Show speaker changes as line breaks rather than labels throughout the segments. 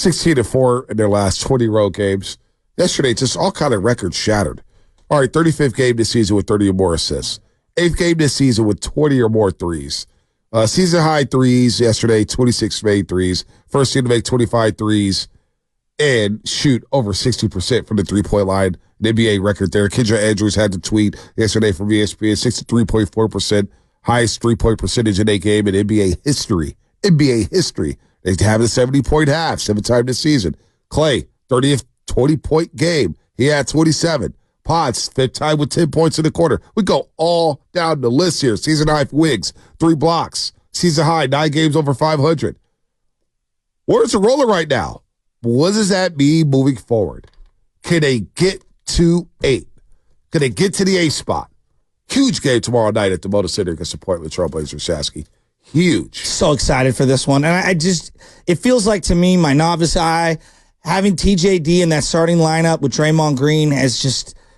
16-4 in their last 20 road games. Yesterday, just all kind of records shattered. All right, 35th game this season with 30 or more assists. 8th game this season with 20 or more threes. Season high threes yesterday, 26 made threes. First team to make 25 threes and shoot over 60% from the three-point line. An NBA record there. Kendra Andrews had the tweet yesterday from ESPN, 63.4%, highest three-point percentage in a game in NBA history. NBA history. They have a 70-point half, 7 times this season. Clay, 30th 20-point game. He had 27. Potts, 5th time with 10 points in the quarter. We go all down the list here. Season high for Wiggs, 3 blocks. Season high, 9 games over 500. Where's the roller right now? What does that mean moving forward? Can they get to 8? Can they get to the 8 spot? Huge game tomorrow night at the Moda Center against the Portland Trailblazers, Shasky. Huge.
So excited for this one. And it feels like to me, my novice eye, having TJD in that starting lineup with Draymond Green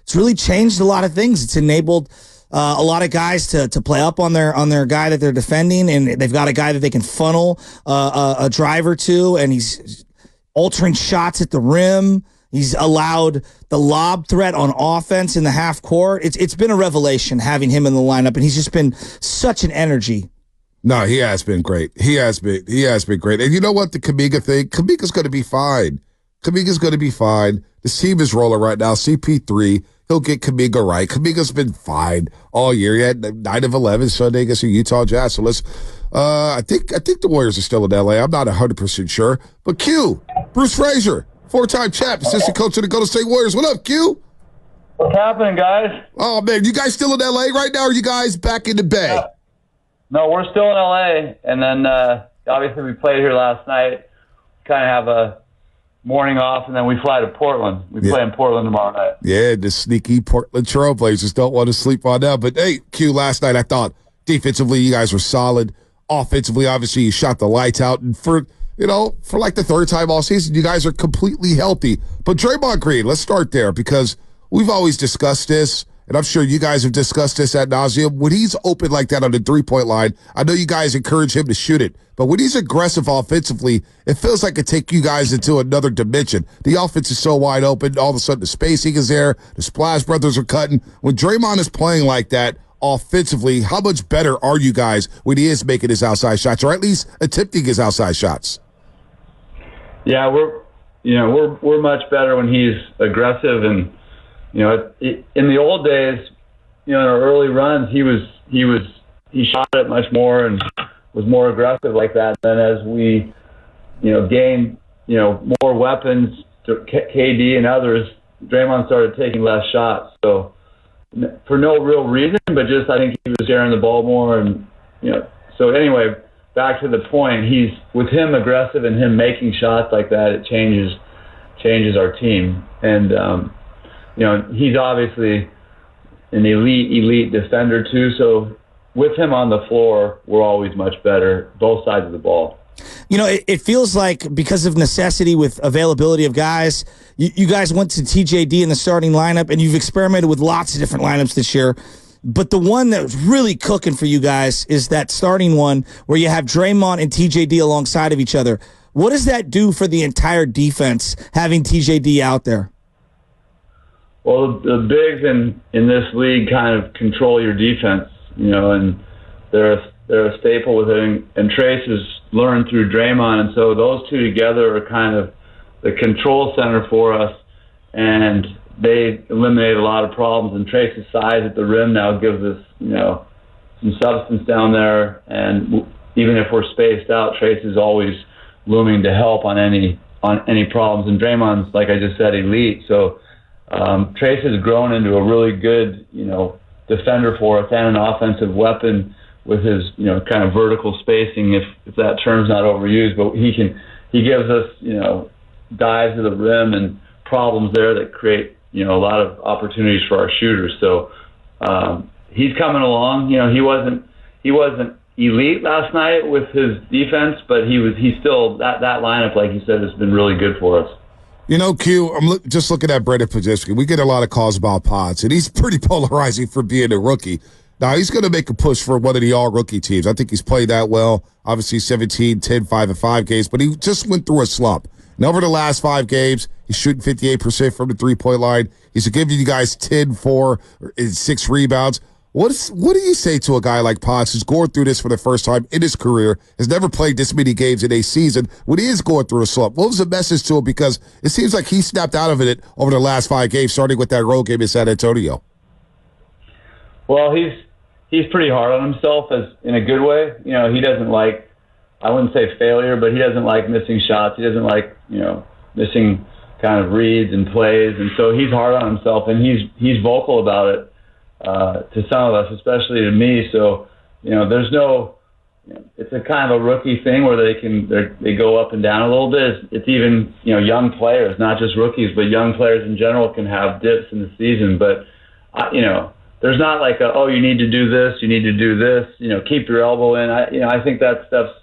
it's really changed a lot of things. It's enabled a lot of guys to play up on their guy that they're defending, and they've got a guy that they can funnel a driver to, and he's altering shots at the rim. He's allowed the lob threat on offense in the half court. It's been a revelation having him in the lineup, and he's just been such an energy.
No, he has been great. He has been great. And you know what? The Kuminga thing, Kuminga's going to be fine. Kuminga's going to be fine. The team is rolling right now. CP3, he'll get Kuminga right. Kuminga's been fine all year. He had 9 of 11 Sunday against the Utah Jazz. So I think the Warriors are still in LA. I'm not 100% sure. But Q, Bruce Fraser, 4-time champ, assistant coach of the Golden State Warriors. What up, Q?
What's happening, guys?
Oh, man, you guys still in LA right now, or are you guys back in the Bay?
No, we're still in LA. And then, obviously, we played here last night. Kind of have a morning off, and then we fly to Portland. We play in Portland tomorrow night.
Yeah, the sneaky Portland Trailblazers don't want to sleep on that. But, hey, Q, last night I thought defensively you guys were solid. Offensively, obviously, you shot the lights out. And for like the 3rd time all season, you guys are completely healthy. But Draymond Green, let's start there because we've always discussed this, and I'm sure you guys have discussed this ad nauseum. When he's open like that on the three-point line, I know you guys encourage him to shoot it, but when he's aggressive offensively, it feels like it takes you guys into another dimension. The offense is so wide open. All of a sudden, the spacing is there. The Splash Brothers are cutting. When Draymond is playing like that offensively, how much better are you guys when he is making his outside shots, or at least attempting his outside shots?
Yeah, we're much better when he's aggressive, and in the old days, in our early runs, he shot it much more and was more aggressive like that. Then as we, gained, more weapons to KD and others, Draymond started taking less shots. So for no real reason, but just I think he was sharing the ball more, and So anyway, back to the point, he's with him aggressive and him making shots like that, it changes our team, and he's obviously an elite defender too. So with him on the floor, we're always much better, both sides of the ball.
It feels like because of necessity with availability of guys, you guys went to TJD in the starting lineup, and you've experimented with lots of different lineups this year. But the one that was really cooking for you guys is that starting one where you have Draymond and TJD alongside of each other. What does that do for the entire defense, having TJD out there?
Well, the bigs in this league kind of control your defense, and they're a staple with it. And Trace has learned through Draymond, and so those two together are kind of the control center for us, and they eliminate a lot of problems. And Trace's size at the rim now gives us, some substance down there. And even if we're spaced out, Trace is always looming to help on any problems. And Draymond's, like I just said, elite. So Trace has grown into a really good, defender for us and an offensive weapon with his, kind of vertical spacing, if that term's not overused. But he gives us, dives to the rim and problems there that create, a lot of opportunities for our shooters. So he's coming along. He wasn't elite last night with his defense, but he's still that lineup, like you said, has been really good for us.
Q, I'm just looking at Brendan Pajewski. We get a lot of calls about Pods, and he's pretty polarizing for being a rookie. Now, he's going to make a push for one of the all-rookie teams. I think he's played that well. Obviously, 17, 10, 5, and 5 games, but he just went through a slump. And over the last 5 games, he's shooting 58% from the three-point line. He's giving you guys 10, 4, and 6 rebounds. What do you say to a guy like Potts who's going through this for the first time in his career, has never played this many games in a season, when he is going through a slump? What was the message to him? Because it seems like he snapped out of it over the last 5 games, starting with that road game in San Antonio.
Well, he's pretty hard on himself, as in a good way. You know, he doesn't like, I wouldn't say failure, but he doesn't like missing shots. He doesn't like, missing kind of reads and plays. And so he's hard on himself, and he's vocal about it. To some of us, especially to me. So, there's no, it's a kind of a rookie thing where they go up and down a little bit. It's even, young players, not just rookies, but young players in general can have dips in the season. But, there's not like you need to do this, you need to do this, keep your elbow in. I think that stuff's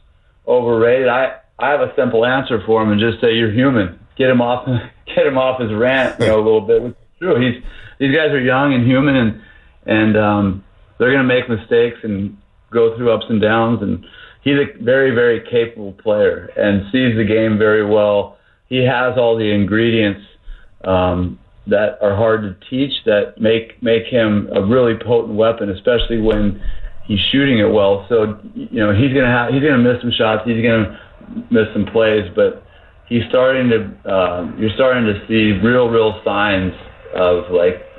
overrated. I have a simple answer for him and just say, you're human. Get him off his rant, a little bit. Which is true. These guys are young and human, and they're going to make mistakes and go through ups and downs. And he's a very, very capable player and sees the game very well. He has all the ingredients that are hard to teach that make him a really potent weapon, especially when he's shooting it well. So he's gonna miss some shots. He's gonna miss some plays, but he's starting to you're starting to see real signs of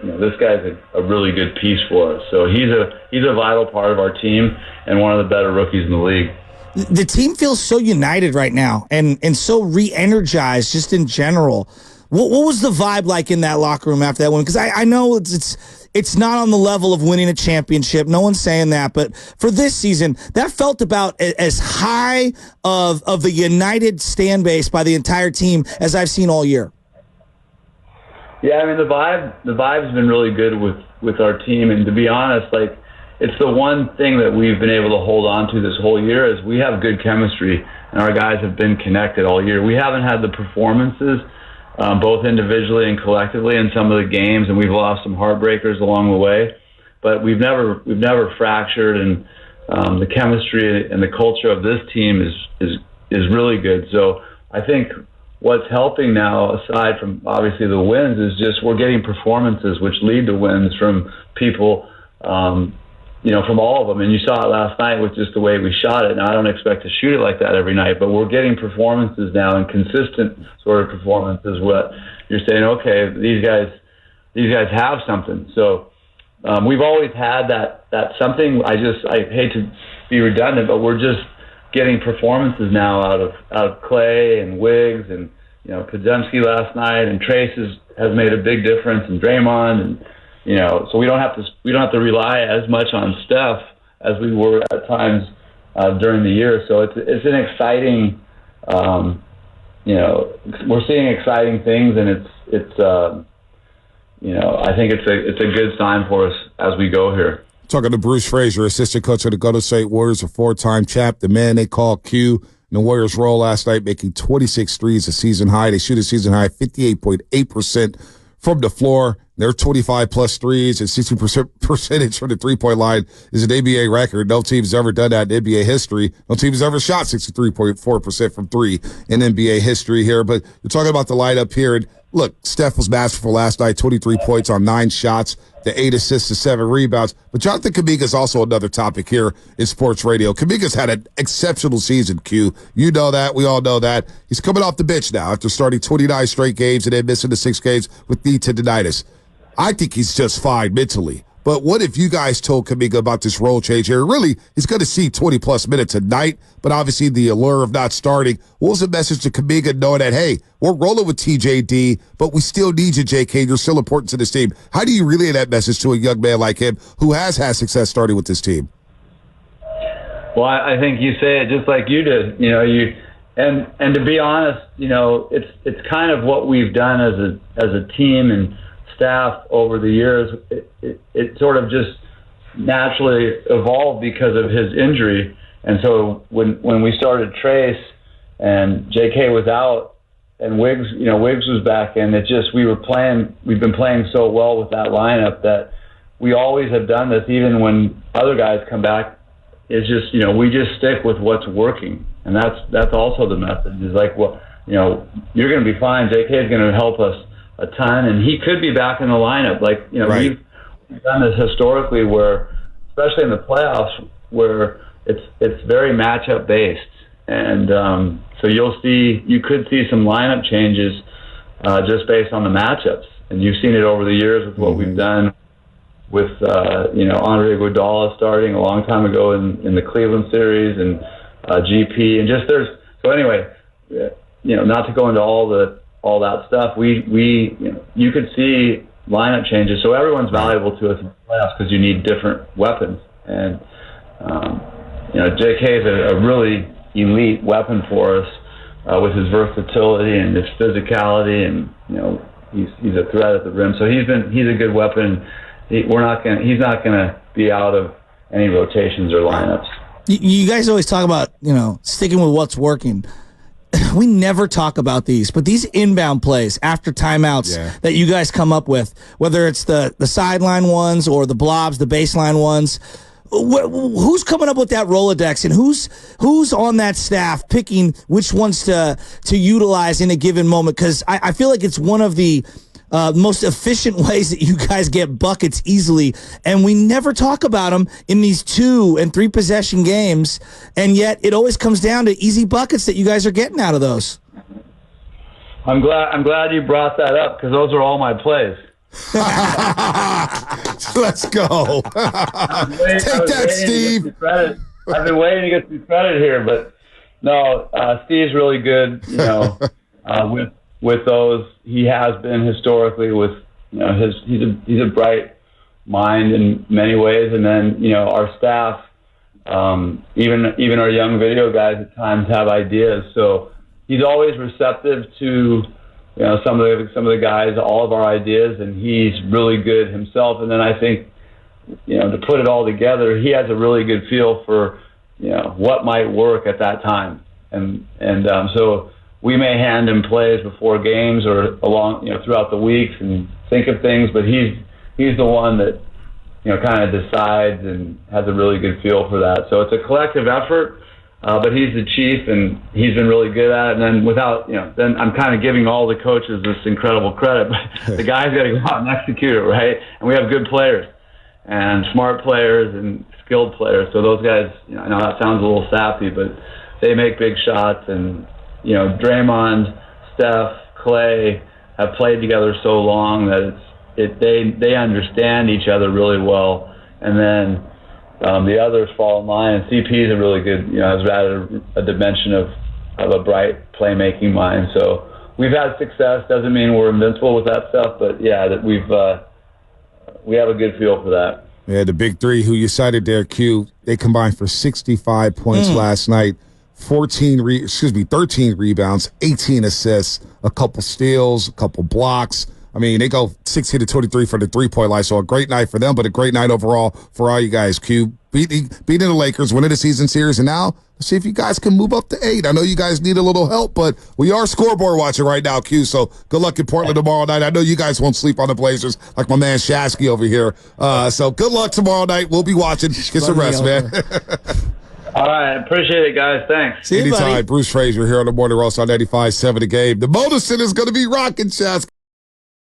this guy's a really good piece for us. So he's a vital part of our team and one of the better rookies in the league.
The team feels so united right now and so re-energized just in general. What was the vibe like in that locker room after that one? Because I know it's not on the level of winning a championship. No one's saying that. But for this season, that felt about as high of the united stand base by the entire team as I've seen all year.
Yeah, I mean, the vibe's been really good with our team. And to be honest, it's the one thing that we've been able to hold on to this whole year is we have good chemistry, and our guys have been connected all year. We haven't had the performances, both individually and collectively, in some of the games, and we've lost some heartbreakers along the way. But we've never fractured, and the chemistry and the culture of this team is really good. So I think what's helping now, aside from obviously the wins, is just we're getting performances which lead to wins from people, from all of them. And you saw it last night with just the way we shot it. Now, I don't expect to shoot it like that every night, but we're getting performances now, and consistent sort of performances. What you're saying, okay, these guys have something. So we've always had that something. I hate to be redundant, but we're just getting performances now out of Clay and Wiggs and Podziemski last night, and Trace has made a big difference, and Draymond, and so we don't have to rely as much on Steph as we were at times during the year. So it's an exciting, we're seeing exciting things, and it's I think it's a good sign for us as we go here.
Talking to Bruce Fraser, assistant coach of the Golden State Warriors, a 4-time champ, the man they call Q. And the Warriors roll last night, making 26 threes, a season high. They shoot a season high 58.8% from the floor. Their 25-plus threes and 60% percentage from the three-point line is an NBA record. No team's ever done that in NBA history. No team's ever shot 63.4% from three in NBA history here. But you're talking about the lineup here. And look, Steph was masterful last night, 23 points on 9 shots, the 8 assists to 7 rebounds. But Jonathan Kuminga's also another topic here in sports radio. Kuminga's had an exceptional season, Q. You know that. We all know that. He's coming off the bench now after starting 29 straight games and then missing the 6 games with knee tendonitis. I think he's just fine mentally. But what if you guys told Kuminga about this role change here? Really, he's going to see 20-plus minutes a night, but obviously the allure of not starting. What was the message to Kuminga knowing that, hey, we're rolling with TJD, but we still need you, JK. You're still important to this team. How do you relay that message to a young man like him who has had success starting with this team?
Well, I think you say it just like you did. And to be honest, it's kind of what we've done as a team and staff over the years. It sort of just naturally evolved because of his injury. And so when we started Trace and JK was out and Wiggs was back in, we've been playing so well with that lineup that we always have done this, even when other guys come back. It's just, we just stick with what's working. And that's also the message, is like, well, you're going to be fine. JK is going to help us a ton, and he could be back in the lineup. Like,
Right.
we've done this historically where, especially in the playoffs, where it's very matchup based. And so you could see some lineup changes just based on the matchups. And you've seen it over the years with what we've done with, Andre Iguodala starting a long time ago in the Cleveland series, and GP, and just so anyway, not to go into all that stuff, you could see lineup changes. So everyone's valuable to us in the playoffs because you need different weapons. And, JK is a really elite weapon for us with his versatility and his physicality, and, he's a threat at the rim. So he's a good weapon. He's not gonna be out of any rotations or lineups.
You guys always talk about, sticking with what's working. We never talk about these, but these inbound plays after timeouts that you guys come up with, whether it's the sideline ones or the blobs, the baseline ones, who's coming up with that Rolodex, and who's on that staff picking which ones to utilize in a given moment? Because I feel like it's one of the most efficient ways that you guys get buckets easily, and we never talk about them in these 2 and 3 possession games, and yet it always comes down to easy buckets that you guys are getting out of those.
I'm glad you brought that up, because those are all my plays.
Let's go. Take that, Steve.
I've been waiting to get some credit here, but no, Steve's really good. With those, he has been historically with, he's a bright mind in many ways. And then, our staff, even our young video guys at times have ideas. So he's always receptive to, some of the guys, all of our ideas, and he's really good himself. And then I think, to put it all together, he has a really good feel for, what might work at that time. And so we may hand him plays before games or throughout the weeks and think of things, but he's the one that, kind of decides and has a really good feel for that. So it's a collective effort, but he's the chief and he's been really good at it. And then then I'm kind of giving all the coaches this incredible credit, but the guys got to go out and execute it, right? And we have good players and smart players and skilled players. So those guys, I know that sounds a little sappy, but they make big shots. And Draymond, Steph, Clay have played together so long that they understand each other really well. And then the others fall in line. And CP is a really good, has added a dimension of a bright playmaking mind. So we've had success. Doesn't mean we're invincible with that stuff, but that we have a good feel for that.
Yeah, the big 3 who you cited there, Q, they combined for 65 points last night. 13 rebounds, 18 assists, a couple steals, a couple blocks. I mean, they go 16 to 23 for the 3-point line. So a great night for them, but a great night overall for all you guys. Q, beating the Lakers, winning the season series, and now let's see if you guys can move up to 8. I know you guys need a little help, but we are scoreboard watching right now, Q. So good luck in Portland tomorrow night. I know you guys won't sleep on the Blazers like my man Shasky over here. So good luck tomorrow night. We'll be watching. Get some rest, man.
All right. Appreciate it, guys. Thanks.
See you,
Anytime.
buddy.
Bruce Fraser here on the Morning Roast on 95.7 The Game. The Motor Center is going to be rocking, Shasky.